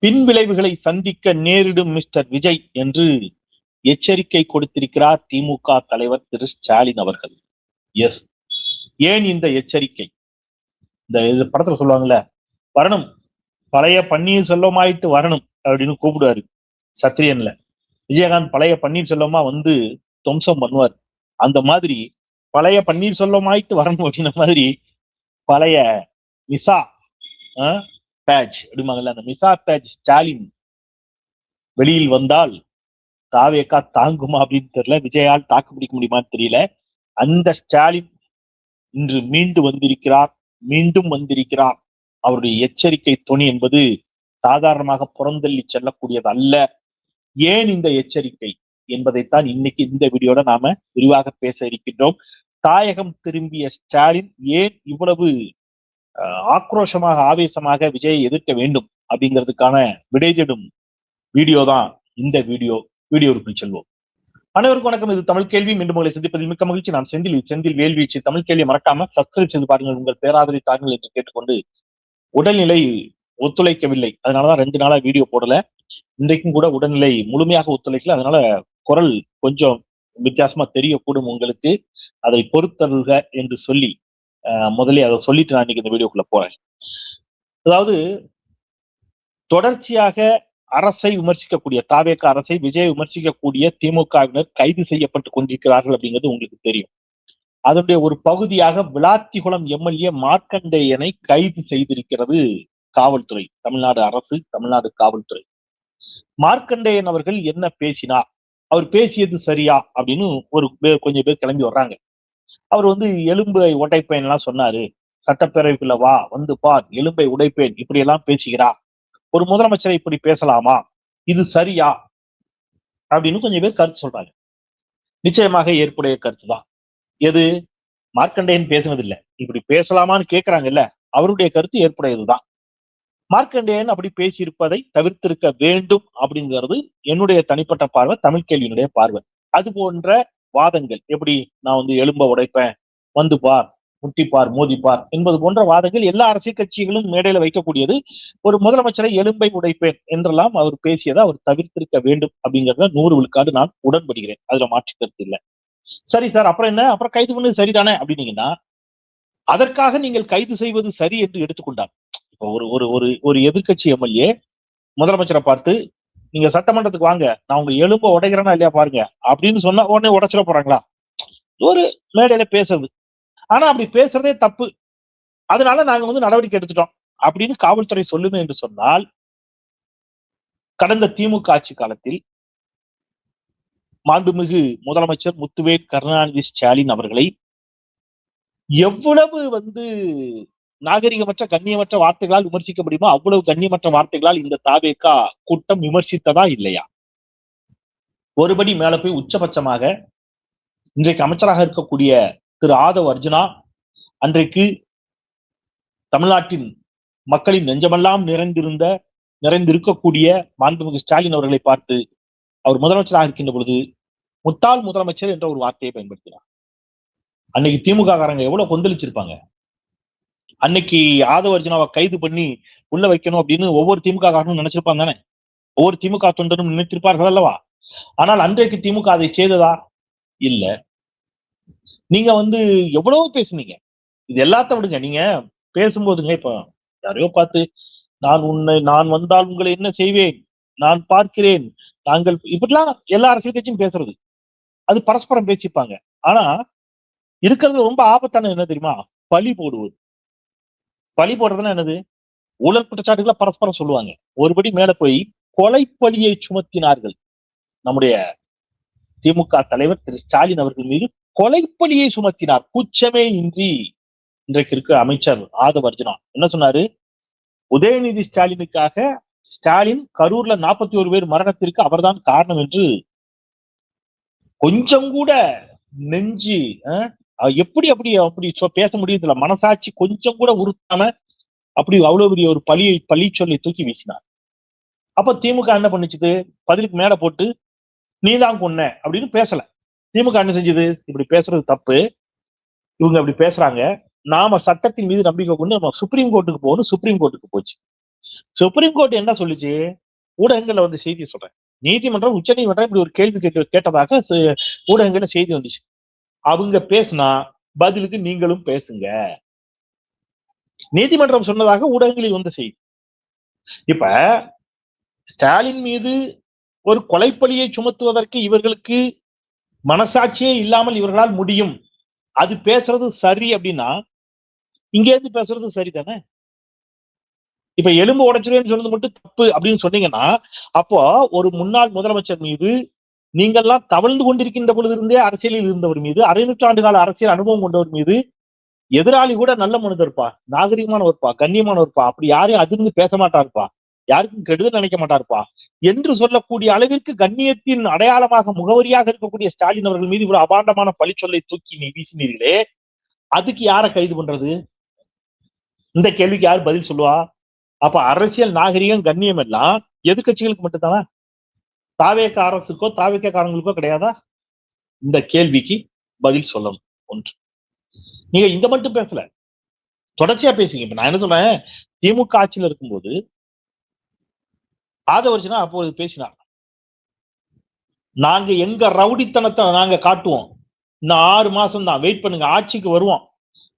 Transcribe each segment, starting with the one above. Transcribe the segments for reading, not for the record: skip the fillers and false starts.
பின் விளைவுகளை சந்திக்க நேரிடும் மிஸ்டர் விஜய் என்று எச்சரிக்கை கொடுத்திருக்கிறார் திமுக தலைவர் திரு ஸ்டாலின் அவர்கள். எஸ், ஏன் இந்த எச்சரிக்கை? இந்த படத்துல சொல்லுவாங்கல்ல, வரணும் பழைய பன்னீர்செல்வமாயிட்டு வரணும் அப்படின்னு கூப்பிடுவாரு சத்திரியன்ல. விஜயகாந்த் பழைய பன்னீர்செல்வமா வந்து துவம்சம் பண்ணுவார். அந்த மாதிரி பழைய பன்னீர்செல்வமாயிட்டு வரணும் அப்படின்ற மாதிரி பழைய மிசா பேட்ச் அப்படிமாங்கல்ல, அந்த மிசா பேட்ச் ஸ்டாலின் வெளியில் வந்தால் தாவேக்கா தாங்குமா அப்படின்னு தெரியல, விஜயால் தாக்கு பிடிக்க முடியுமான்னு தெரியல. அந்த ஸ்டாலின் இன்று மீண்டும் வந்திருக்கிறார். அவருடைய எச்சரிக்கை துணி என்பது சாதாரணமாக புறந்தள்ளி செல்லக்கூடியது அல்ல. ஏன் இந்த எச்சரிக்கை என்பதைத்தான் இன்னைக்கு இந்த வீடியோட நாம விரிவாக பேச இருக்கின்றோம். தாயகம் திரும்பிய ஸ்டாலின் ஏன் இவ்வளவு ஆக்ரோஷமாக ஆவேசமாக விஜயை எதிர்க்க வேண்டும் அப்படிங்கிறதுக்கான விடை தேடும் வீடியோ தான் இந்த வீடியோவுக்குள் செல்வோம். அனைவருக்கும் வணக்கம். இது தமிழ் கேள்வி. மீண்டும் உங்களை சந்திப்பதில் மிக்க மகிழ்ச்சி. நான் செந்தில் வேல்வீச்சு. தமிழ் கேள்வியை மறக்காம சப்ஸ்கிரைப் செய்து பாருங்கள், உங்கள் பேராதரவை தாருங்கள் என்று கேட்டுக்கொண்டு, உடல்நிலை ஒத்துழைக்கவில்லை, அதனாலதான் 2 நாளா வீடியோ போடல. இன்றைக்கும் கூட உடல்நிலை முழுமையாக ஒத்துழைக்கல, அதனால குரல் கொஞ்சம் வித்தியாசமா தெரியக்கூடும் உங்களுக்கு. அதை பொறுத்தருக என்று சொல்லி முதலே அதை சொல்லிட்டு நான் இன்னைக்கு இந்த வீடியோக்குள்ள போறேன். அதாவது, தொடர்ச்சியாக அரசை விமர்சிக்கக்கூடிய தாவேக அரசை விஜய் விமர்சிக்கக்கூடிய திமுகவினர் கைது செய்யப்பட்டு கொண்டிருக்கிறார்கள் அப்படிங்கிறது உங்களுக்கு தெரியும். அதனுடைய ஒரு பகுதியாக விளாத்திகுளம் எம்எல்ஏ மார்க்கண்டேயனை கைது செய்திருக்கிறது காவல்துறை, தமிழ்நாடு அரசு, தமிழ்நாடு காவல்துறை. மார்க்கண்டேயன் அவர்கள் என்ன பேசினார், அவர் பேசியது சரியா அப்படின்னு கொஞ்சம் பேர் கிளம்பி வர்றாங்க. அவர் எலும்பை உடைப்பேன் எல்லாம் சொன்னாரு, சட்டப்பேரவைக்குள்ள வா, வந்து பார், எலும்பை உடைப்பேன், இப்படி எல்லாம் பேசுகிறார். ஒரு முதலமைச்சரை இப்படி பேசலாமா, இது சரியா அப்படின்னு கொஞ்சம் பேர் கருத்து சொல்றாங்க. நிச்சயமாக ஏற்புடைய கருத்து தான். எது, மார்க்கண்டேயன் பேசுனதில்லை, இப்படி பேசலாமான்னு கேட்கிறாங்கல்ல, அவருடைய கருத்து ஏற்புடையதுதான். மார்க்கண்டேயன் அப்படி பேசியிருப்பதை தவிர்த்திருக்க வேண்டும் அப்படிங்கிறது என்னுடைய தனிப்பட்ட பார்வை, தமிழ் கேள்வியினுடைய பார்வை. அது போன்ற வாதங்கள், எப்படி நான் எலும்ப உடைப்பேன், வந்து பார், முட்டிப்பார், மோதிப்பார் என்பது போன்ற வாதங்கள் எல்லா அரசியல் கட்சிகளும் மேடையில வைக்கக்கூடியது. ஒரு முதலமைச்சரை எலும்பை உடைப்பேன் என்றெல்லாம் அவர் பேசியதை அவர் தவிர்த்திருக்க வேண்டும் அப்படிங்கறத 100 விழுக்காடு நான் உடன்படுகிறேன். அதுல மாற்று கருத்து இல்லை. சரி சார், அப்புறம் என்ன, அப்புறம் கைது பண்ணது சரிதானே அப்படின்னீங்கன்னா, அதற்காக நீங்கள் கைது செய்வது சரி என்று எடுத்துக்கொண்டார். இப்போ ஒரு எதிர்கட்சி எம்எல்ஏ முதலமைச்சரை பார்த்து, நீங்க சட்டமன்றத்துக்கு வாங்க, நான் உங்க எலும்ப உடைக்கிறேன்னா இல்லையா பாருங்க அப்படின்னு சொன்னா உடனே உடைச்சிட போறாங்களா? ஒரு மேடையில பேசுறது. ஆனா அப்படி பேசுறதே தப்பு, அதனால நாங்க நடவடிக்கை எடுத்துட்டோம் அப்படின்னு காவல்துறை சொல்லுது என்று சொன்னால், கடந்த திமுக ஆட்சி காலத்தில் மாண்புமிகு முதலமைச்சர் முத்துவேல் கருணாநிதி ஸ்டாலின் அவர்களை எவ்வளவு நாகரிகமற்ற கண்ணியமற்ற வார்த்தைகளால் விமர்சிக்க முடியுமோ அவ்வளவு கண்ணியமற்ற வார்த்தைகளால் இந்த தாவேகா கூட்டம் விமர்சித்ததா இல்லையா? ஒருபடி மேல போய் உச்சபட்சமாக இன்றைக்கு அமைச்சராக இருக்கக்கூடிய திரு ஆதவ் அர்ஜுனா, அன்றைக்கு தமிழ்நாட்டின் மக்களின் நெஞ்சமெல்லாம் நிறைந்திருக்கக்கூடிய மாண்புமிகு ஸ்டாலின் அவர்களை பார்த்து அவர் முதலமைச்சராக இருக்கின்ற பொழுது முட்டாள் முதலமைச்சர் என்ற ஒரு வார்த்தையை பயன்படுத்தினார். அன்னைக்கு திமுக காரங்க எவ்வளவு கொந்தளிச்சிருப்பாங்க. அன்னைக்கு ஆதவ அர்ஜுனாவை கைது பண்ணி உள்ள வைக்கணும் அப்படின்னு ஒவ்வொரு திமுக காரனும் நினைச்சிருப்பாங்க தானே, ஒவ்வொரு திமுக தொண்டரும் நினைத்திருப்பார்கள் அல்லவா? ஆனால் அன்றைக்கு திமுக அதை செய்ததா? இல்ல. நீங்க எவ்வளவு பேசுனீங்க, இது எல்லாத்த விடுங்க. நீங்க பேசும்போதுங்க, இப்ப யாரையோ பார்த்து நான் வந்தால் உங்களை என்ன செய்வேன், நான் பார்க்கிறேன், நாங்கள் இப்படிலாம் எல்லா அரசியல் கட்சியும் பேசுறது, அது பரஸ்பரம் பேசிப்பாங்க. ஆனா இருக்கிறது ரொம்ப ஆபத்தான என்ன தெரியுமா? பழி போடுவது. பழி போடுறதுன்னா என்னது? ஊழல் குற்றச்சாட்டுகளை பரஸ்பரம் சொல்லுவாங்க. ஒருபடி மேல போய் கொலைப்பழியை சுமத்தினார்கள். நம்முடைய திமுக தலைவர் திரு ஸ்டாலின் அவர்கள் மீது கொலைப்பழியை சுமத்தினார், குச்சமே இன்றி. இன்றைக்கு இருக்க அமைச்சர் ஆதவ் அர்ஜுனா என்ன சொன்னாரு? உதயநிதி ஸ்டாலினுக்காக ஸ்டாலின் கரூர்ல 41 பேர் மரணத்திற்கு அவர்தான் காரணம் என்று கொஞ்சம் கூட நெஞ்சு எப்படி பேச முடியுதுல, மனசாட்சி கொஞ்சம் கூட உறுத்தாம அப்படி அவ்வளவு பெரிய ஒரு பழி சொல்லி தூக்கி வீசினார். அப்ப திமுக என்ன பண்ணுச்சு? பதிலுக்கு மேல போட்டு நீதான் கொன்ன அப்படின்னு பேசல. திமுக என்ன செஞ்சது? இப்படி பேசுறது தப்பு, இவங்க அப்படி பேசுறாங்க, நாம சட்டத்தின் மீது நம்பிக்கை கொண்டு நம்ம சுப்ரீம் கோர்ட்டுக்கு போகணும், சுப்ரீம் கோர்ட்டுக்கு போச்சு. சுப்ரீம் கோர்ட் என்ன சொல்லுச்சு? ஊடகங்கள்ல வந்து செய்தி சொல்றேன். நீதிமன்றம், உச்ச நீதிமன்றம் இப்படி ஒரு கேள்வி கேட்டதாக ஊடகங்கள்ல செய்தி வந்துச்சு. அவங்க பேசினா பதிலுக்கு நீங்களும் பேசுங்க. நீதிமன்றம் சொன்னதாக ஊடகங்களில் வந்த செய்தி. இப்ப ஸ்டாலின் மீது ஒரு கொலைப்பழியை சுமத்துவதற்கு இவர்களுக்கு மனசாட்சியே இல்லாமல் இவர்களால் முடியும். அது பேசுறது சரி அப்படின்னா இங்க இருந்து பேசுறது சரிதானே? இப்ப எலும்பு உடைச்சிருவேன்னு சொன்னது மட்டும் தப்பு அப்படின்னு சொன்னீங்கன்னா, அப்போ ஒரு முன்னாள் முதலமைச்சர் மீது நீங்கள்லாம் தவழ்ந்து கொண்டிருக்கின்ற பொழுது இருந்தே அரசியலில் இருந்தவர் மீது, அரை நூற்றாண்டு கால அரசியல் அனுபவம் கொண்டவர் மீது, எதிராளி கூட நல்ல மனிதர்ப்பா, நாகரிகமானவர்ப்பா, கண்ணியமானவர்ப்பா, அப்படி யாரையும் அதிர்ந்து பேச மாட்டார்ப்பா, யாருக்கும் கெடுதல் நினைக்க மாட்டார்ப்பா என்று சொல்லக்கூடிய அளவிற்கு கண்ணியத்தின் அடையாளமாக முகவரியாக இருக்கக்கூடிய ஸ்டாலின் அவர்கள் மீது இவ்வளவு அபாண்டமான பழிச்சொல்லை தூக்கி நீ வீசினீர்களே, அதுக்கு யாரை கைது பண்றது? இந்த கேள்விக்கு யார் பதில் சொல்லுவா? அப்ப அரசியல் நாகரிகம், கண்ணியம் எல்லாம் எதிர்க்கட்சிகளுக்கு மட்டும்தானா? தாவேக அரசுக்கோ தாவேக காரங்களுக்கோ கிடையாதா? இந்த கேள்விக்கு பதில் சொல்லணும். ஒன்று, நீங்க இந்த மட்டும் பேசல, தொடர்ச்சியா பேசுங்க. இப்ப நான் என்ன சொல்றேன், திமுக ஆட்சியில இருக்கும்போது ஆதவர்ஜனா அப்போது பேசினார், நாங்க எங்க ரவுடித்தனத்தை நாங்க காட்டுவோம், இன்னும் 6 மாசம் தான் வெயிட் பண்ணுங்க, ஆட்சிக்கு வருவோம்,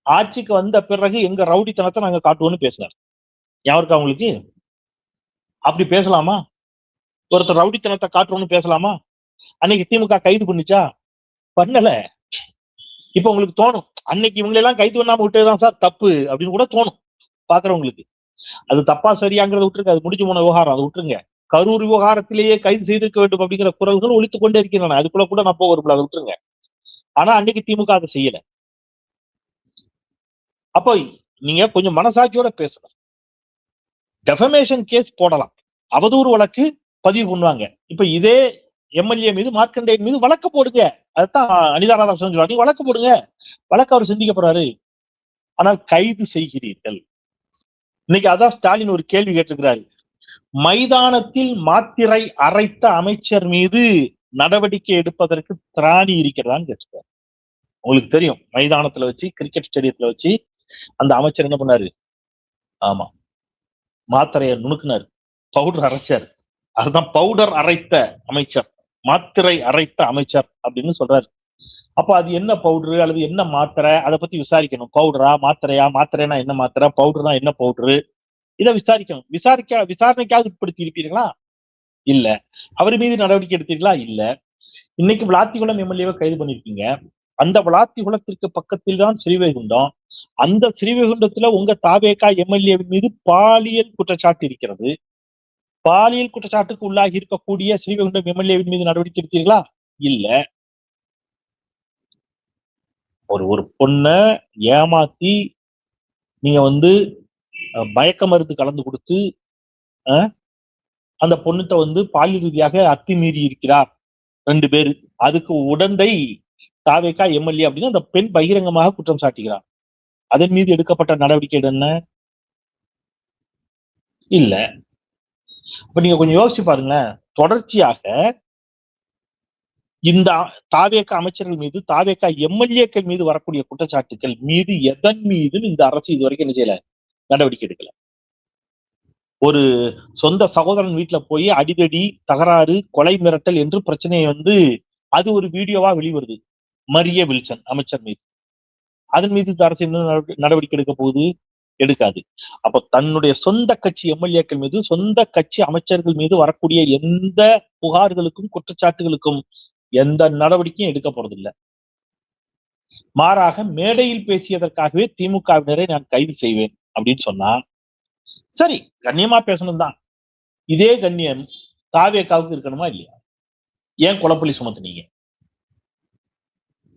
ஆட்சிக்கு வந்த பிறகு எங்க ரவுடித்தனத்தை நாங்க காட்டுவோம்னு பேசினார். யாருக்கு அவங்களுக்கு அப்படி பேசலாமா? ஒருத்தர் ரவுடித்தனத்தை காட்டுறோம்னு பேசலாமா? அன்னைக்கு திமுக கைது பண்ணுச்சா? பண்ணல. இப்ப உங்களுக்கு தோணும், அன்னைக்கு இவங்களை எல்லாம் கைது பண்ணாம விட்டதுதான் சார் தப்பு அப்படின்னு கூட தோணும் பாக்குறவங்களுக்கு. அது தப்பா சரியாங்கிறத விட்டுருங்க, அது முடிஞ்சு போன விவகாரம், அதை விட்டுருங்க. கரூர் விவகாரத்திலேயே கைது செய்திருக்க வேண்டும் அப்படிங்கிற குரல்கள் ஒழித்துக் கொண்டே இருக்கின்றன, அதுக்குள்ள கூட நான் போக விரும்பல, அதை விட்டுருங்க. ஆனா அன்னைக்கு திமுக அதை செய்யல. அப்போ நீங்க கொஞ்சம் மனசாட்சியோட பேசணும். டெஃபமேஷன் கேஸ் போடலாம், அவதூறு வழக்கு பதிவு பண்ணுவாங்க. இப்ப இதே எம்எல்ஏ மீது, மார்க்கண்டேயன் மீது வழக்கு போடுங்க. அதுதான் அனிதா ராதாகிருஷ்ணன் சொல்றாங்க, வழக்கு போடுங்க, வழக்கு அவர் சிந்திக்க போறாரு. ஆனால் கைது செய்கிறீர்கள். இன்னைக்கு அதான் ஸ்டாலின் ஒரு கேள்வி கேட்டிருக்கிறாரு, மைதானத்தில் மாத்திரை அரைத்த அமைச்சர் மீது நடவடிக்கை எடுப்பதற்கு திராணி இருக்கிறதான்னு கேட்டிருக்காரு. உங்களுக்கு தெரியும், மைதானத்துல வச்சு, கிரிக்கெட் ஸ்டேடியத்துல வச்சு அந்த அமைச்சர் என்ன பண்ணாரு? ஆமா, மாத்திரையை நுணுக்குனாரு, பவுடர் அரைச்சார். அதுதான் பவுடர் அரைத்த அமைச்சர், மாத்திரை அரைத்த அமைச்சர் அப்படின்னு சொல்றாரு. அப்ப அது என்ன பவுடரு அல்லது என்ன மாத்திரை, அதை பத்தி விசாரிக்கணும். பவுடரா மாத்திரையா, மாத்திரைனா என்ன மாத்திரை, பவுடர்னா என்ன பவுடரு, இதை விசாரிக்கணும். விசாரணைக்காக உட்படுத்தி இருப்பீர்களா? இல்ல. அவர் மீது நடவடிக்கை எடுத்தீர்களா? இல்ல. இன்னைக்கு விளாத்திகுளம் எம்எல்ஏவை கைது பண்ணிருக்கீங்க. அந்த விளாத்திகுளத்திற்கு பக்கத்தில் தான் ஸ்ரீவைகுண்டம். அந்த ஸ்ரீவைகுண்டத்துல உங்க தாவேகா எம்எல்ஏ மீது பாலியல் குற்றச்சாட்டு இருக்கிறது. பாலியல் குற்றச்சாட்டுக்கு உள்ளாகி இருக்கக்கூடிய ஸ்ரீவைகுண்டம் எம்எல்ஏவின் மீது நடவடிக்கை எடுத்தீர்களா? இல்ல. ஒரு பொண்ண ஏமாத்தி நீங்க வந்து மயக்க மருந்து கலந்து கொடுத்து அந்த பொண்ணுட்ட பாலியல் ரீதியாக அத்துமீறி இருக்கிறார் 2 பேரு. அதுக்கு உடந்தை தாவேகா எம்எல்ஏ அப்படின்னு அந்த பெண் பகிரங்கமாக குற்றம் சாட்டுகிறார். அதன் மீது எடுக்கப்பட்ட நடவடிக்கை என்ன? இல்ல. அப்ப நீங்க கொஞ்சம் யோசிச்சு பாருங்களேன். தொடர்ச்சியாக இந்த தாவேகா அமைச்சர்கள் மீது, தாவேகா எம்எல்ஏக்கள் மீது வரக்கூடிய குற்றச்சாட்டுகள் மீது எதன் மீது இந்த அரசு இதுவரைக்கும் என்ன செய்யல? நடவடிக்கை எடுக்கல. ஒரு சொந்த சகோதரன் வீட்டுல போய் அடிதடி, தகராறு, கொலை மிரட்டல் என்று பிரச்சனையை அது ஒரு வீடியோவா வெளிவருது. மரிய வில்சன் அமைச்சர் மீது. அதன் மீது இந்த அரசு என்ன நடவடிக்கை எடுக்க போகுது? எடுக்காது. அப்ப தன்னுடைய சொந்த கட்சி எம்எல்ஏக்கள் மீது, சொந்த கட்சி அமைச்சர்கள் மீது வரக்கூடிய எந்த புகார்களுக்கும், குற்றச்சாட்டுகளுக்கும் எந்த நடவடிக்கையும் எடுக்க போறதில்லை. மாறாக மேடையில் பேசியதற்காகவே திமுகவினரை நான் கைது செய்வேன் அப்படின்னு சொன்னா, சரி, கண்ணியமா பேசணும் தான். இதே கண்ணியம் தாவேகாவுக்கு இருக்கணுமா இல்லையா? ஏன் குழப்பலி சுமத்துனீங்க?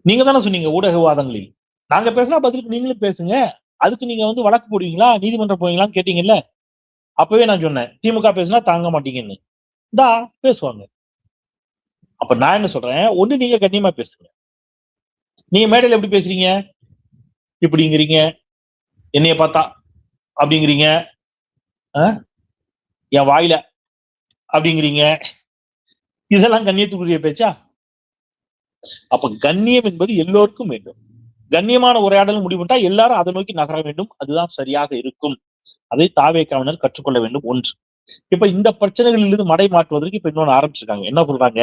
நீங்க தானே சொன்னீங்க ஊடக விவாதங்களில், நாங்க பேசினா பதிலுக்கு நீங்களும் பேசுங்க, அதுக்கு நீங்க வழக்கு போடுவீங்களா, நீதிமன்றம் போவீங்களான்னு கேட்டீங்கல்ல. அப்பவே நான் சொன்னேன், திமுக பேசினா தாங்க மாட்டீங்கன்னு. பேசுவாங்க. அப்ப நான் என்ன சொல்றேன், ஒண்ணு நீங்க கண்ணியமா பேசுங்க. நீங்க மேடையில எப்படி பேசுறீங்க? இப்படிங்கிறீங்க, என்னைய பார்த்தா அப்படிங்கிறீங்க, என் வாயில அப்படிங்கிறீங்க. இதெல்லாம் கண்ணியத்துக்குரிய பேச்சா? அப்ப கண்ணியம் என்பது எல்லோருக்கும் வேண்டும். கண்ணியமான உரையாடல் முடிவுட்டா எல்லாரும் அதை நோக்கி நகர வேண்டும். அதுதான் சரியாக இருக்கும். அதை தாவேக்காவினர் கற்றுக்கொள்ள வேண்டும். ஒன்று. இப்ப இந்த பிரச்சனைகளிலிருந்து மடை மாற்றுவதற்கு இப்ப இன்னொன்னு ஆரம்பிச்சிருக்காங்க. என்ன சொல்றாங்க?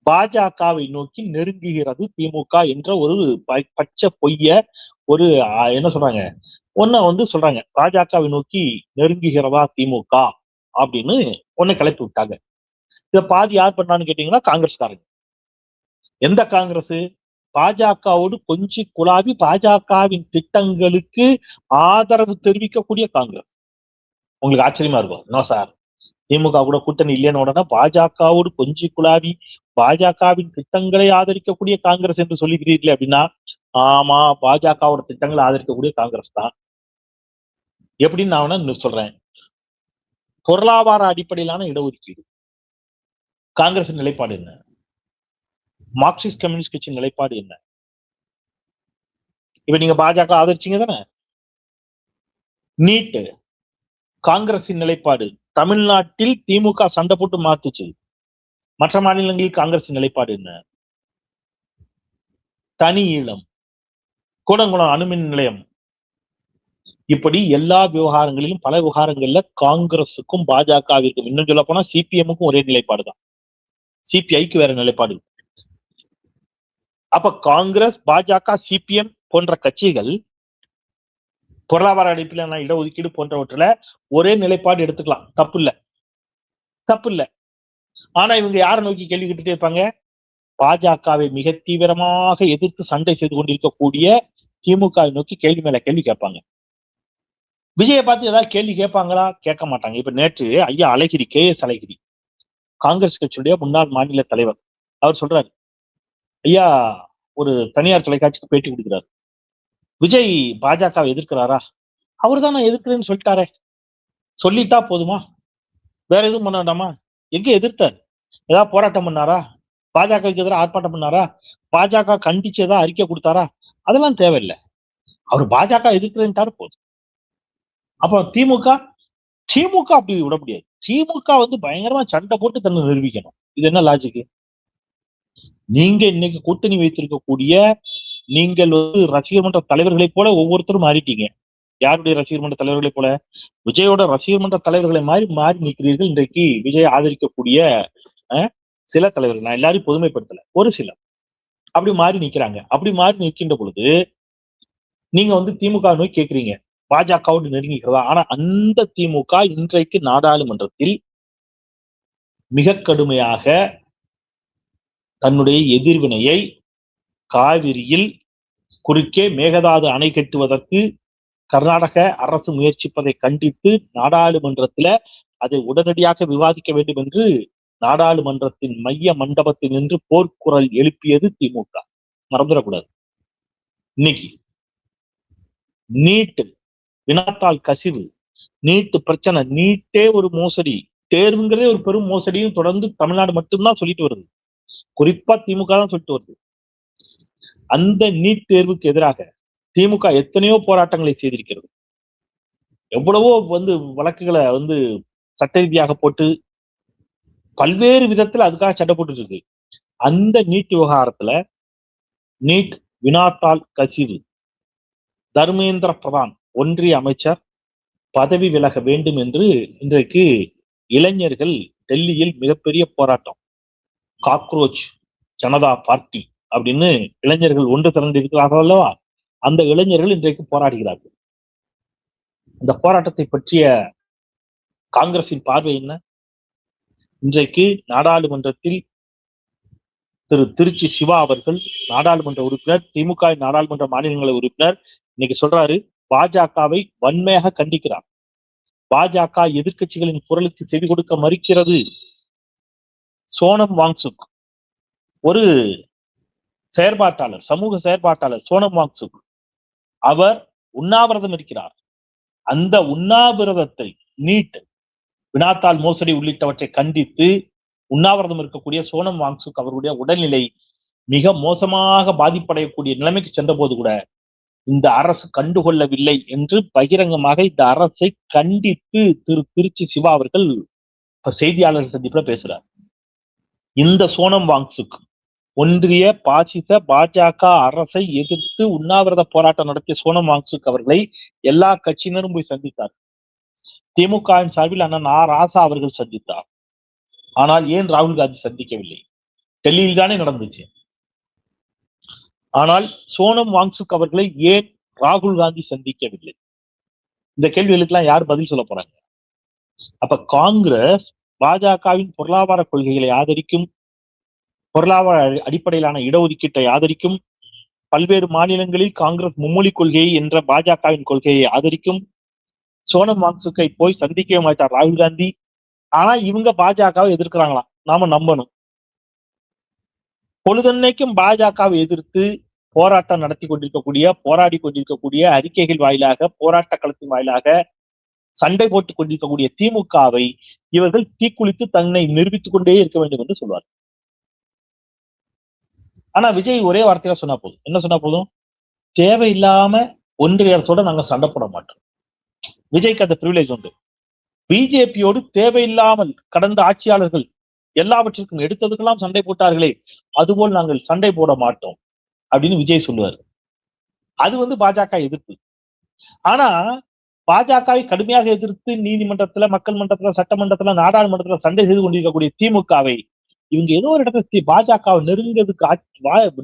பாஜகவை நோக்கி நெருங்குகிறது திமுக என்ற ஒரு பச்சை பொய்ய ஒரு என்ன சொல்றாங்க, ஒன்ன சொல்றாங்க. பாஜகவை நோக்கி நெருங்குகிறதா திமுக அப்படின்னு ஒண்ணு கிளப்பி விட்டாங்க. இத பாதி யார் பண்ணான்னு கேட்டீங்கன்னா காங்கிரஸ்காரங்க. எந்த காங்கிரஸ்? பாஜகவோடு கொஞ்சி குழாவி பாஜகவின் திட்டங்களுக்கு ஆதரவு தெரிவிக்கக்கூடிய காங்கிரஸ். உங்களுக்கு ஆச்சரியமா இருக்கும். நோ சார், திமுக கூட கூட்டணி இல்லைன்னு உடனே பாஜகவோடு கொஞ்சி குழாவி பாஜகவின் திட்டங்களை ஆதரிக்கக்கூடிய காங்கிரஸ் என்று சொல்லுகிறீர்களே அப்படின்னா, ஆமா, பாஜகவோட திட்டங்களை ஆதரிக்கக்கூடிய காங்கிரஸ் தான். எப்படின்னு நான் சொல்றேன். பொருளாதார அடிப்படையிலான இடஒதுக்கீடு காங்கிரஸ் நிலைப்பாடு என்ன? மார்க்சிஸ்ட் கம்யூனிஸ்ட் கட்சி நிலைப்பாடு என்ன? இப்ப நீங்க பாஜக ஆதரிச்சீங்க தானே? நீட் காங்கிரசின் நிலைப்பாடு. தமிழ்நாட்டில் திமுக சண்டை போட்டு மாத்துச்சு. மற்ற மாநிலங்களில் காங்கிரசின் நிலைப்பாடு என்ன? தனி ஈழம், கூடங்குளம் அணுமின் நிலையம், இப்படி எல்லா விவகாரங்களிலும் பல விவகாரங்கள்ல காங்கிரசுக்கும் பாஜகவிற்கும், இன்னும் சொல்ல போனா சிபிஎம்முக்கும் ஒரே நிலைப்பாடு தான். சிபிஐக்கு வேற நிலைப்பாடு. அப்ப காங்கிரஸ், பாஜக, சிபிஎம் போன்ற கட்சிகள் பொருளாதார அடிப்படையிலான இடஒதுக்கீடு போன்றவற்றில ஒரே நிலைப்பாடு எடுத்துக்கலாம். தப்பு இல்ல, தப்பு இல்ல. ஆனா இவங்க யாரை நோக்கி கேள்வி கேட்டுட்டே இருப்பாங்க? பாஜகவை மிக தீவிரமாக எதிர்த்து சண்டை செய்து கொண்டிருக்கக்கூடிய திமுக நோக்கி கேள்வி மேல கேள்வி கேட்பாங்க. விஜயை பார்த்து ஏதாவது கேள்வி கேட்பாங்களா? கேட்க மாட்டாங்க. இப்ப நேற்று ஐயா அழகிரி, KS அழகிரி, காங்கிரஸ் கட்சியுடைய முன்னாள் மாநில தலைவர், அவர் சொல்றாரு, ஐயா ஒரு தனியார் தொலைக்காட்சிக்கு பேட்டி கொடுக்கிறார். விஜய் பாஜகவை எதிர்க்கிறாரா? அவரு தான் நான் எதிர்க்கிறேன்னு சொல்லிட்டாரே, சொல்லிட்டா போதுமா? வேற எதுவும் பண்ண வேண்டாமா? எங்க எதிர்த்தாரு? ஏதாவது போராட்டம் பண்ணாரா? பாஜகவுக்கு எதிராக ஆர்ப்பாட்டம் பண்ணாரா? பாஜக கண்டிச்சு ஏதாவது அறிக்கை கொடுத்தாரா? அதெல்லாம் தேவையில்லை. அவர் பாஜக எதிர்க்கிறேன்ட்டாரு போதும். அப்ப திமுக அப்படி விட முடியாது. திமுக பயங்கரமா சண்டை போட்டு தன்னை நிரூபிக்கணும். இது என்ன லாஜிக்? நீங்க இன்னைக்கு கூட்டணி வைத்திருக்கக்கூடிய நீங்கள் ரசிகர் மன்ற தலைவர்களை போல ஒவ்வொருத்தரும் மாறிட்டீங்க. யாருடைய ரசிகர் மன்ற தலைவர்களை போல? விஜயோட ரசிகர் மன்ற தலைவர்களை மாறி நிற்கிறீர்கள். இன்றைக்கு விஜய் ஆதரிக்கக்கூடிய சில தலைவர்கள், நான் எல்லாரையும் பொதுமைப்படுத்தல, ஒரு சிலர் அப்படி மாறி நிக்கிறாங்க. அப்படி மாறி நிற்கின்ற பொழுது நீங்க திமுக நோக்கி கேட்கிறீங்க, பாஜகவோடு நெருங்கிக்கிறதா? ஆனா அந்த திமுக இன்றைக்கு நாடாளுமன்றத்தில் மிக கடுமையாக தன்னுடைய எதிர்வினையை காவிரியில் குறுக்கே மேகதாது அணை கட்டுவதற்கு கர்நாடக அரசு முயற்சிப்பதை கண்டித்து நாடாளுமன்றத்துல அதை உடனடியாக விவாதிக்க வேண்டும் என்று நாடாளுமன்றத்தின் மைய மண்டபத்தில் நின்று போர்க்குரல் எழுப்பியது திமுக. மறந்துடக்கூடாது. இன்னைக்கு நீட் வினாத்தாள் கசிவு, நீட் பிரச்சனை, நீட்டே ஒரு மோசடி, தேர்வுங்கிறதே ஒரு பெரும் மோசடியும் தொடர்ந்து தமிழ்நாடு மட்டும்தான் சொல்லிட்டு வருது. குறிப்பா திமுக தான் சொல்லிட்டு வருது. அந்த நீட் தேர்வுக்கு எதிராக திமுக எத்தனையோ போராட்டங்களை செய்திருக்கிறது. எவ்வளவோ வழக்குகளை சட்ட ரீதியாக போட்டு பல்வேறு விதத்துல அதுக்காக சட்டை போட்டு இருக்கு. அந்த நீட் விவகாரத்துல நீட் வினாத்தாள் கசிவு, தர்மேந்திர பிரதான் ஒன்றிய அமைச்சர் பதவி விலக வேண்டும் என்று இன்றைக்கு இளைஞர்கள் டெல்லியில் மிகப்பெரிய போராட்டம், காக்ரோச் ஜனதா பார்ட்டி அப்படின்னு இளைஞர்கள் ஒன்று திரண்டு இருக்கிறார்கள் அல்லவா? அந்த இளைஞர்கள் இன்றைக்கு போராடுகிறார்கள். இந்த போராட்டத்தை பற்றிய காங்கிரசின் பார்வை என்ன? இன்றைக்கு நாடாளுமன்றத்தில் திருச்சி சிவா அவர்கள், நாடாளுமன்ற உறுப்பினர், திமுக நாடாளுமன்ற மாநிலங்களவை உறுப்பினர், இன்னைக்கு சொல்றாரு, பாஜகவை வன்மையாக கண்டிக்கிறார். பாஜக எதிர்கட்சிகளின் குரலுக்கு செவி கொடுக்க மறுக்கிறது. சோனம் வாங்சுக் ஒரு செயற்பாட்டாளர், சமூக செயற்பாட்டாளர் சோனம் வாங்சுக், அவர் உண்ணாவிரதம் இருக்கிறார். அந்த உண்ணாவிரதத்தை நீட் வினாத்தாள் மோசடி உள்ளிட்டவற்றை கண்டித்து உண்ணாவிரதம் இருக்கக்கூடிய சோனம் வாங்சுக் அவருடைய உடல்நிலை மிக மோசமாக பாதிப்படையக்கூடிய நிலைமைக்கு சென்ற போது கூட இந்த அரசு கண்டுகொள்ளவில்லை என்று பகிரங்கமாக இந்த அரசை கண்டித்து திருச்சி சிவா அவர்கள் செய்தியாளர் சந்திப்புல பேசுறார். இந்த சோனம் வாங்சுக் ஒன்றிய பாசிச பாஜக அரசை எதிர்த்து உண்ணாவிரத போராட்டம் நடத்திய சோனம் வாங்சுக் அவர்களை எல்லா கட்சியினரும் போய் சந்தித்தார். திமுகவின் சார்பில் அண்ணன் ராசா அவர்கள் சந்தித்தார். ஆனால் ஏன் ராகுல் காந்தி சந்திக்கவில்லை? டெல்லியில் தானே நடந்துச்சு. ஆனால் சோனம் வாங்சுக் அவர்களை ஏன் ராகுல் காந்தி சந்திக்கவில்லை? இந்த கேள்விகளுக்கெல்லாம் யார் பதில் சொல்ல போறாங்க? அப்ப காங்கிரஸ் பாஜகவின் பொருளாதார கொள்கைகளை ஆதரிக்கும், பொருளாதார அடிப்படையிலான இடஒதுக்கீட்டை ஆதரிக்கும், பல்வேறு மாநிலங்களில் காங்கிரஸ் மும்மொழி கொள்கை என்ற பாஜகவின் கொள்கையை ஆதரிக்கும். சோனம் வாங்சுக்கை போய் சந்திக்கவே மாட்டார் ராகுல் காந்தி. ஆனா இவங்க பாஜகவை எதிர்க்கிறாங்களாம். நாம நம்பணும். பொழுதன்னைக்கும் பாஜகவை எதிர்த்து போராட்டம் நடத்தி கொண்டிருக்கக்கூடிய, போராடி கொண்டிருக்கக்கூடிய, அறிக்கைகள் வாயிலாக, போராட்ட களத்தின் வாயிலாக சண்டை போட்டுக் கொண்டிருக்கக்கூடிய திமுகவை இவர்கள் தீக்குளித்து தன்னை நிரூபித்துக் கொண்டே இருக்க வேண்டும் என்று சொல்வார். ஆனா விஜய் ஒரே வார்த்தையா சொன்னா போதும். என்ன சொன்னா போதும்? தேவையில்லாம ஒன்றிய அரசோட நாங்க சண்டை போட மாட்டோம். விஜய்க்கு அந்த பிரிவிலேஜ் உண்டு. பிஜேபியோடு தேவையில்லாமல் கடந்த ஆட்சியாளர்கள் எல்லாவற்றிற்கும் எடுத்ததுக்கெல்லாம் சண்டை போட்டார்களே, அதுபோல் நாங்கள் சண்டை போட மாட்டோம் அப்படின்னு விஜய் சொல்லுவார். அது பாஜக எதிர்ப்பு. ஆனா பாஜகவை கடுமையாக எதிர்த்து நீதிமன்றத்துல, மக்கள் மன்றத்துல, சட்டமன்றத்துல, நாடாளுமன்றத்துல சண்டை செய்து கொண்டிருக்கக்கூடிய திமுகவை இவங்க ஏதோ ஒரு இடத்துல பாஜகவை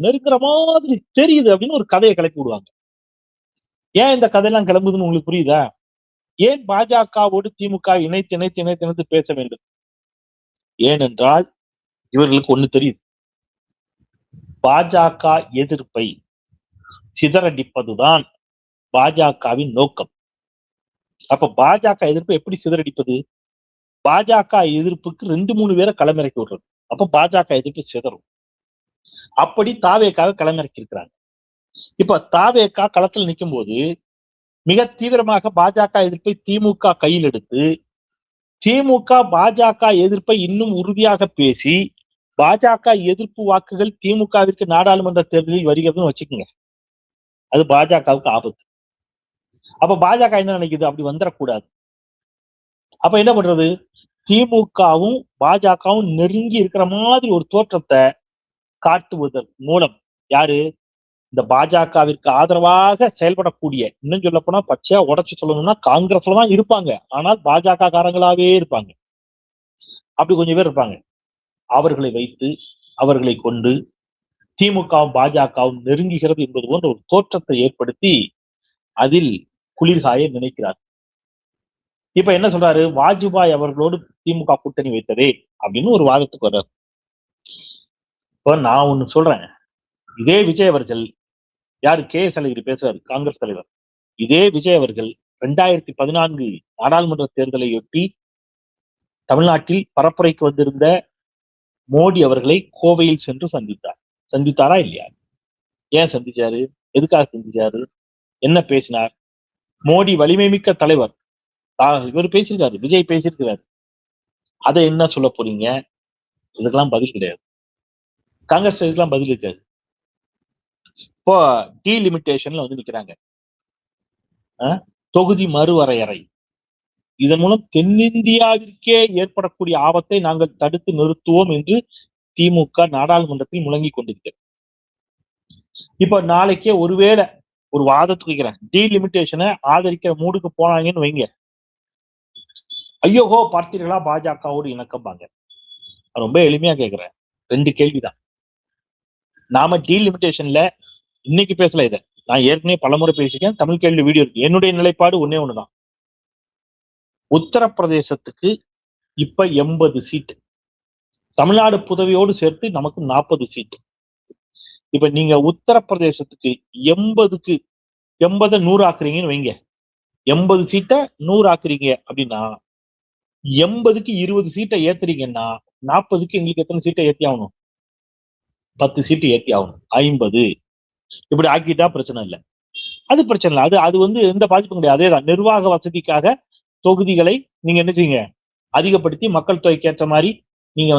நெருங்குற மாதிரி தெரியுது அப்படின்னு ஒரு கதையை கிளப்பி விடுவாங்க. ஏன் இந்த கதையெல்லாம் கிளம்புதுன்னு உங்களுக்கு புரியுதா? ஏன் பாஜகவோடு திமுக இணைத்து பேச வேண்டும்? ஏனென்றால் இவர்களுக்கு ஒண்ணு தெரியுது. பாஜக எதிர்ப்பை சிதறடிப்பதுதான் பாஜகவின் நோக்கம். அப்ப பாஜக எதிர்ப்பை எப்படி சிதறடிப்பது? பாஜக எதிர்ப்புக்கு 2-3 பேரை களமிறக்கி விடுறது. அப்ப பாஜக எதிர்ப்பு சிதறும். அப்படி தாவேக்காக களமிறக்கி இருக்கிறாங்க. இப்ப தாவேக்கா களத்தில் நிற்கும் போது மிக தீவிரமாக பாஜக எதிர்ப்பை திமுக கையில் எடுத்து, திமுக பாஜக எதிர்ப்பை இன்னும் உறுதியாக பேசி, பாஜக எதிர்ப்பு வாக்குகள் திமுகவிற்கு நாடாளுமன்ற தேர்தலில் வருகிறதுன்னு வச்சுக்கோங்க. அது பாஜகவுக்கு ஆபத்து. அப்ப பாஜக என்ன நினைக்குது? அப்படி வந்துடக்கூடாது. அப்ப என்ன பண்றது? திமுகவும் பாஜகவும் நெருங்கி இருக்கிற மாதிரி ஒரு தோற்றத்தை காட்டுவதன் மூலம் யாரு? இந்த பாஜகவிற்கு ஆதரவாக செயல்படக்கூடிய, இன்னும் சொல்ல போனா பச்சையா உடைச்சு சொல்லணும்னா காங்கிரஸ்ல தான் இருப்பாங்க, ஆனால் பாஜக காரங்களாவே இருப்பாங்க. அப்படி கொஞ்சம் பேர் இருப்பாங்க. அவர்களை வைத்து, அவர்களை கொண்டு திமுகவும் பாஜகவும் நெருங்குகிறது என்பது போன்ற ஒரு தோற்றத்தை ஏற்படுத்தி அதில் குளிர்காய நினைக்கிறார். இப்ப என்ன சொல்றாரு? வாஜ்பாய் அவர்களோடு திமுக கூட்டணி வைத்ததே அப்படின்னு ஒரு வாதத்துக்கு வர்றாரு. இப்ப நான் ஒண்ணு சொல்றேன். இதே விஜய் அவர்கள், யாரு? KS அழகிரி பேசுறாரு, காங்கிரஸ் தலைவர். இதே விஜய் அவர்கள் 2014 நாடாளுமன்ற தேர்தலையொட்டி தமிழ்நாட்டில் பரப்புரைக்கு வந்திருந்த மோடி அவர்களை கோவையில் சென்று சந்தித்தார். சந்தித்தாரா இல்லையா? ஏன் சந்திச்சாரு? எதுக்காக சந்திச்சாரு? என்ன பேசினார்? மோடி வலிமை மிக்க தலைவர், இவர் பேசியிருக்காரு, விஜய் பேசியிருக்கிறாரு. அதை என்ன சொல்ல போறீங்க? இதுக்கெல்லாம் பதில் கிடையாது. காங்கிரஸ் இதுக்கெல்லாம் பதில் இருக்காது. இப்போ டீலிமிட்டேஷன்ல நிக்கிறாங்க. தொகுதி மறுவரையறை, இதன் மூலம் தென்னிந்தியாவிற்கே ஏற்படக்கூடிய ஆபத்தை நாங்கள் தடுத்து நிறுத்துவோம் என்று திமுக நாடாளுமன்றத்தில் முழங்கி கொண்டிருக்கிறது. இப்ப நாளைக்கே ஒருவேளை ஒரு வாதத்துக்கு வைக்கிறேன், டீலிமிட்டேஷனை ஆதரிக்கிற மூடுக்கு போனாங்கன்னு வைங்க, ஐயோகோ பார்த்தீர்களா பாஜகவோடு இணக்கம்பாங்க. ரொம்ப எளிமையா கேட்கிறேன், 2 கேள்விதான். நாம டீலிமிட்டேஷன்ல இன்னைக்கு பேசல, இதை நான் ஏற்கனவே பலமுறை பேசிக்கேன், தமிழ் கேள்வி வீடியோ இருக்கு. என்னுடைய நிலைப்பாடு ஒண்ணுதான். உத்தரப்பிரதேசத்துக்கு இப்ப 80 சீட்டு, தமிழ்நாடு புதவியோடு சேர்த்து நமக்கு 40 சீட்டு. இப்ப நீங்க உத்தரப்பிரதேசத்துக்கு 80க்கு 80 100 ஆக்குறீங்கன்னு வைங்க, 80 சீட்டை 100 ஆக்குறீங்க அப்படின்னா 80க்கு 20 சீட்டை ஏத்துறீங்கன்னா 40க்கு எங்களுக்கு எத்தனை சீட்டை ஏத்தி ஆகணும்? 10 சீட்டு ஏத்தி ஆகணும். 50 இப்படி ஆக்கிட்டா பிரச்சனை இல்லை. அது பிரச்சனை இல்லை. அது எந்த பாதிப்பும் கிடையாது. அதேதான், நிர்வாக வசதிக்காக தொகுதிகளை நீங்க என்ன செய்யுங்க, அதிகப்படுத்தி மக்கள் தொகைக்கு ஏற்ற மாதிரி நீங்க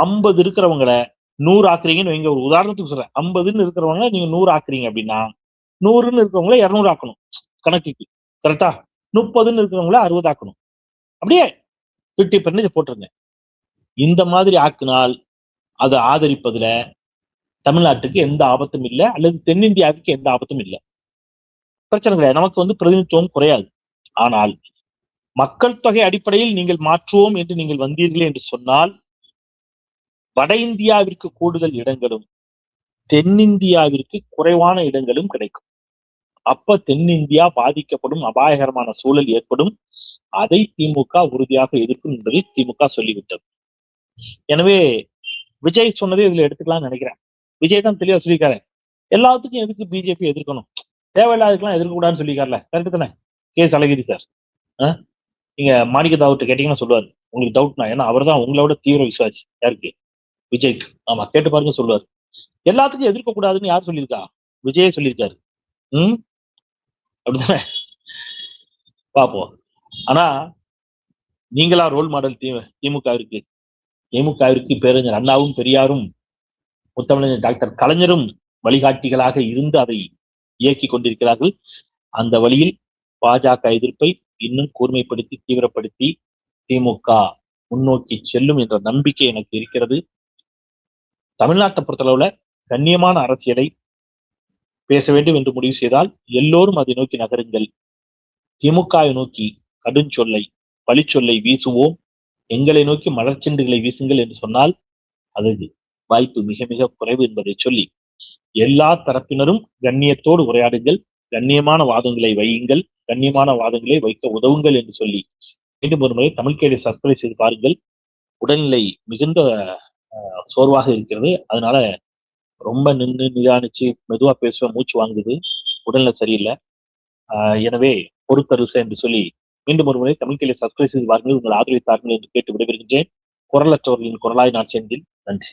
50 இருக்கிறவங்களை 100 ஆக்குறீங்கன்னு வைங்க. ஒரு உதாரணத்துக்கு சொல்றேன், 50ன்னு இருக்கிறவங்க நீங்க 100 ஆக்குறீங்க அப்படின்னா 100ன்னு இருக்கிறவங்கள 200 ஆக்கணும் கணக்குக்கு. கரெக்டா? 30ன்னு இருக்கிறவங்கள 60 ஆக்கணும். அப்படியே 50% போட்டுருங்க. இந்த மாதிரி ஆக்கினால் அதை ஆதரிப்பதுல தமிழ்நாட்டுக்கு எந்த ஆபத்தும் இல்லை, அல்லது தென்னிந்தியாவுக்கு எந்த ஆபத்தும் இல்லை. பிரச்சனை கிடையாது. நமக்கு பிரதிநிதித்துவம் குறையாது. ஆனால் மக்கள் தொகை அடிப்படையில் நீங்கள் மாற்றுவோம் என்று நீங்கள் வந்தீர்களே என்று சொன்னால், வட இந்தியாவிற்கு கூடுதல் இடங்களும் தென்னிந்தியாவிற்கு குறைவான இடங்களும் கிடைக்கும். அப்ப தென்னிந்தியா பாதிக்கப்படும், அபாயகரமான சூழல் ஏற்படும். அதை திமுக உறுதியாக எதிர்க்கும் என்பதை திமுக சொல்லிவிட்டது. எனவே விஜய் சொன்னதை இதுல எடுத்துக்கலாம்னு நினைக்கிறேன். விஜய் தான் தெளிவா சொல்லியிருக்காரு, எல்லாத்துக்கும் எதுக்கு பிஜேபி எதிர்க்கணும், தேவையில்லாததுக்கெல்லாம் எதிர்க்கக்கூடாதுன்னு சொல்லியிருக்காருல. கரெக்ட் தானே கேஸ் அழகிரி சார்? நீங்க மாணிக்க தாவூர்ட்ட கேட்டீங்கன்னா சொல்லுவாரு, உங்களுக்கு டவுட்னா. ஏன்னா அவர் தான் உங்களோட தீவிர விசுவாசி. யாருக்கு? விஜய்க்கு. ஆமா, கேட்டு பாருங்க சொல்லுவாரு. எல்லாத்துக்கும் எதிர்க்க கூடாதுன்னு யார் சொல்லியிருக்கா? விஜயே சொல்லியிருக்காரு. அப்படித்தானே? பாப்போம். ஆனா நீங்களா ரோல் மாடல் திமுகவிற்கு? திமுகவிற்கு பேரறிஞர் அண்ணாவும் பெரியாரும் முத்தமிழர் டாக்டர் கலைஞரும் வழிகாட்டிகளாக இருந்து அதை இயக்கி கொண்டிருக்கிறார்கள். அந்த வழியில் பாஜக எதிர்ப்பை இன்னும் கூர்மைப்படுத்தி தீவிரப்படுத்தி திமுக முன்னோக்கி செல்லும் என்ற நம்பிக்கை எனக்கு இருக்கிறது. தமிழ்நாட்டை பொறுத்தளவுல கண்ணியமான அரசியலை பேச வேண்டும் என்று முடிவு செய்தால் எல்லோரும் அதை நோக்கி நகருங்கள். திமுகவை நோக்கி கடுஞ்சொல்லை, பழிச்சொல்லை வீசுவோம், எங்களை நோக்கி மலர்ச்செண்டுகளை வீசுங்கள் என்று சொன்னால் அது வாய்ப்பு மிக மிக குறைவு என்பதை சொல்லி, எல்லா தரப்பினரும் கண்ணியத்தோடு உரையாடுங்கள், கண்ணியமான வாதங்களை வையுங்கள், கண்ணியமான வாதங்களை வைக்க உதவுங்கள் என்று சொல்லி மீண்டும் ஒரு முறை தமிழ்கேடை சப்ஸ்கிரைப் செய்து பாருங்கள். உடல்நிலை மிகுந்த சோர்வாக இருக்கிறது. அதனால ரொம்ப நின்று நிதானிச்சு மெதுவா பேசுவேன், மூச்சு வாங்குது, உடல்நிலை சரியில்லை. எனவே பொறுத்தருக என்று சொல்லி மீண்டும் ஒரு முறை தமிழ்கேடை சப்ஸ்கிரைப் செய்து பாருங்கள், உங்கள் ஆதரவை தாருங்கள் என்று கேட்டு விடைபெறுகின்றேன். குரலற்றவர்களின் குரலாய் நான் சென்றேன். நன்றி.